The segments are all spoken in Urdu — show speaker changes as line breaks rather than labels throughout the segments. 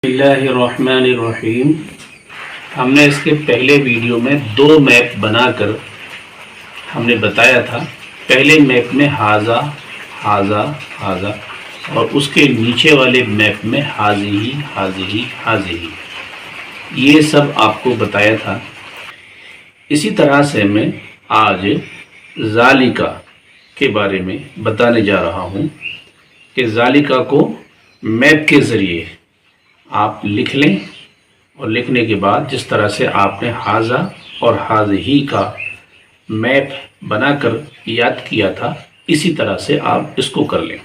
بسم اللہ الرحمن الرحیم۔ ہم نے اس کے پہلے ویڈیو میں دو میپ بنا کر ہم نے بتایا تھا۔ پہلے میپ میں ہاذا ہاذا ہاذا اور اس کے نیچے والے میپ میں ہاذی ہاذی ہاذی، یہ سب آپ کو بتایا تھا۔ اسی طرح سے میں آج ذالکا کے بارے میں بتانے جا رہا ہوں کہ ذالکا کو میپ کے ذریعے آپ لکھ لیں، اور لکھنے کے بعد جس طرح سے آپ نے ہاذا اور ہاذی کا میپ بنا کر یاد کیا تھا، اسی طرح سے آپ اس کو کر لیں۔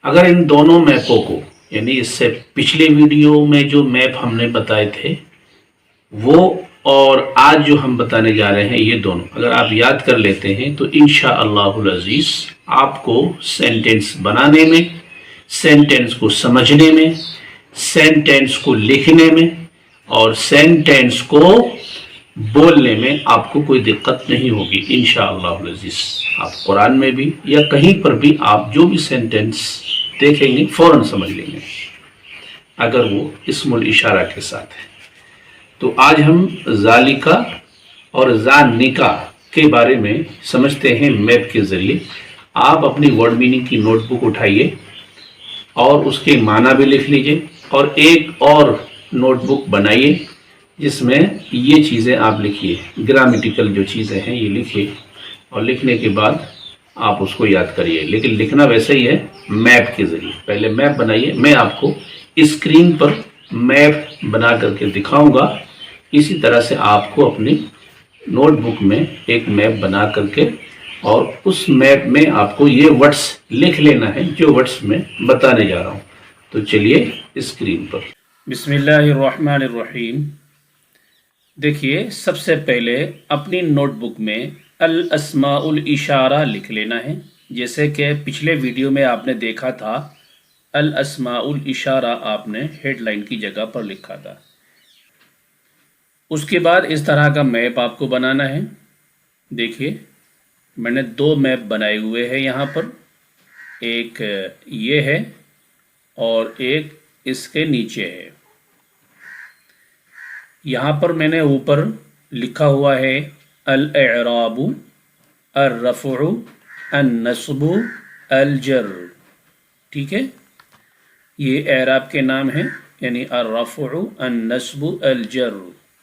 اگر ان دونوں میپوں کو، یعنی اس سے پچھلے ویڈیو میں جو میپ ہم نے بتائے تھے وہ اور آج جو ہم بتانے جا رہے ہیں، یہ دونوں اگر آپ یاد کر لیتے ہیں تو انشاءاللہ العزیز آپ کو سینٹینس بنانے میں، سینٹینس کو سمجھنے میں، سینٹینس کو لکھنے میں اور سینٹینس کو بولنے میں آپ کو کوئی دقت نہیں ہوگی انشاءاللہ العزیز۔ آپ قرآن میں بھی یا کہیں پر بھی آپ جو بھی سینٹینس دیکھیں گے فوراً سمجھ لیں گے، اگر وہ اسم الاشارہ کے ساتھ ہے۔ تو آج ہم ذالکا اور ذالکا کے بارے میں سمجھتے ہیں میپ کے ذریعے۔ آپ اپنی ورڈ میننگ کی نوٹ بک اٹھائیے اور اس کے معنی بھی لکھ لیجئے، اور ایک اور نوٹ بک بنائیے جس میں یہ چیزیں آپ لکھیے، گرامیٹیکل جو چیزیں ہیں یہ لکھیے، اور لکھنے کے بعد آپ اس کو یاد کریے، لیکن لکھنا ویسے ہی ہے میپ کے ذریعے۔ پہلے میپ بنائیے، میں آپ کو اسکرین پر میپ بنا کر کے دکھاؤں گا، اسی طرح سے آپ کو اپنی نوٹ بک میں ایک میپ بنا کر کے اور اس میپ میں آپ کو یہ ورڈز لکھ لینا ہے جو ورڈز میں بتانے جا رہا ہوں۔ تو چلیے اسکرین پر، بسم اللہ الرحمن الرحیم۔ دیکھیے، سب سے پہلے اپنی نوٹ بک میں الاسماء الاشارہ لکھ لینا ہے، جیسے کہ پچھلے ویڈیو میں آپ نے دیکھا تھا الاسماء الاشارہ آپ نے ہیڈ لائن کی جگہ پر لکھا تھا۔ اس کے بعد اس طرح کا میپ آپ کو بنانا ہے۔ دیکھیے، میں نے دو میپ بنائے ہوئے ہیں یہاں پر، ایک یہ ہے اور ایک اس کے نیچے ہے۔ یہاں پر میں نے اوپر لکھا ہوا ہے الاعراب، الرفع، النصب، الجر، ٹھیک ہے؟ یہ اعراب کے نام ہیں، یعنی الرفع، النصب، الجر،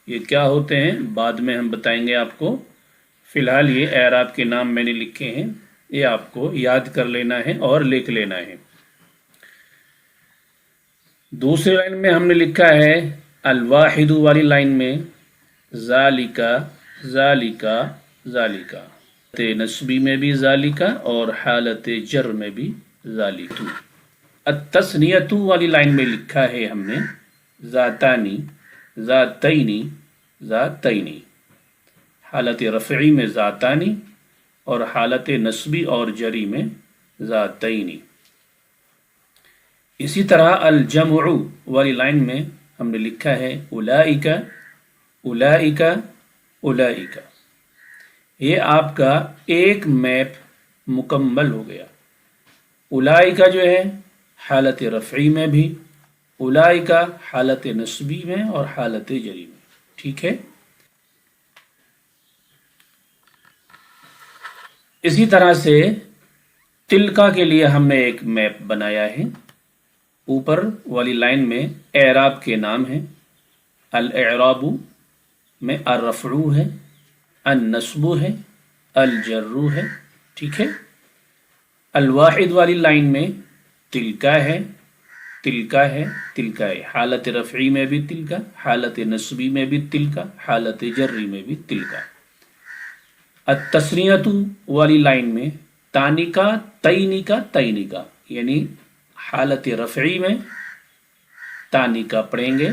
یہ کیا ہوتے ہیں بعد میں ہم بتائیں گے آپ کو۔ فی الحال یہ اعراب کے نام میں نے لکھے ہیں، یہ آپ کو یاد کر لینا ہے اور لکھ لینا ہے۔ دوسری لائن میں ہم نے لکھا ہے الواحد والی لائن میں ذالکا ذالکا ذالکا، حالت نصبی میں بھی ذالکا اور حالت جر میں بھی ذالکا۔ التثنیۃ والی لائن میں لکھا ہے ہم نے ذاتانی ذاتینی ذاتینی، حالت رفعی میں ذاتانی اور حالت نصبی اور جری میں ذاتینی۔ اسی طرح الجمع والی لائن میں ہم نے لکھا ہے اولئک اولئک اولئک۔ یہ آپ کا ایک میپ مکمل ہو گیا۔ اولئک جو ہے حالت رفعی میں بھی، اولئک حالت نصبی میں اور حالت جری میں، ٹھیک ہے؟ اسی طرح سے تلکا کے لیے ہم نے ایک میپ بنایا ہے۔ اوپر والی لائن میں اعراب کے نام ہیں، الاعراب میں الرفع ہے، النصب ہے، الجر ہے، ٹھیک ہے؟ الواحد والی لائن میں تلکا ہے، تلکا ہے، تلکا ہے، حالت رفعی میں بھی تلکا، حالت نصبی میں بھی تلکا، حالت جری میں بھی تلکا۔ التثنیۃ والی لائن میں تانکا تینکا تینکا، یعنی حالت رفعی میں تانکا پڑھیں گے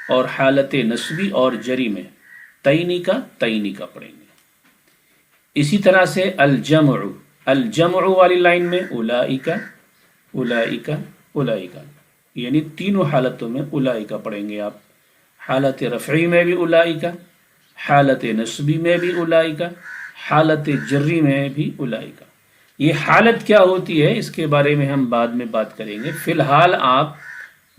اور حالت نصبی اور جری میں تینکا تینکا پڑھیں گے۔ اسی طرح سے الجمع، الجمع والی لائن میں اولئک اولئک اولئک، یعنی تینوں حالتوں میں اولئک پڑھیں گے آپ، حالت رفعی میں بھی اولئک، حالت نصبی میں بھی اولئک، حالت جری میں بھی اولئک۔ یہ حالت کیا ہوتی ہے اس کے بارے میں ہم بعد میں بات کریں گے۔ فی الحال آپ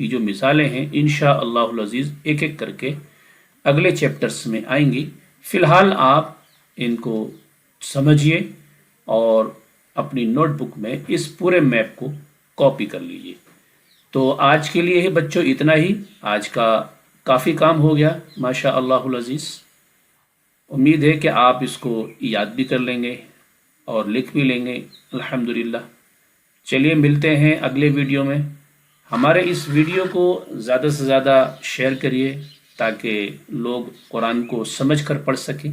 کی جو مثالیں ہیں انشاءاللہ العزیز ایک ایک کر کے اگلے چیپٹرز میں آئیں گی. فی الحال آپ ان کو سمجھیے اور اپنی نوٹ بک میں اس پورے میپ کو کاپی کر لیجیے. تو آج کے لیے بچوں اتنا ہی. آج کا کافی کام ہو گیا ماشاء اللہ العزیز. امید ہے کہ آپ اس کو یاد بھی کر لیں گے اور لکھ بھی لیں گے الحمدللہ. چلیے ملتے ہیں اگلے ویڈیو میں. ہمارے اس ویڈیو کو زیادہ سے زیادہ شیئر کریے تاکہ لوگ قرآن کو سمجھ کر پڑھ سکیں.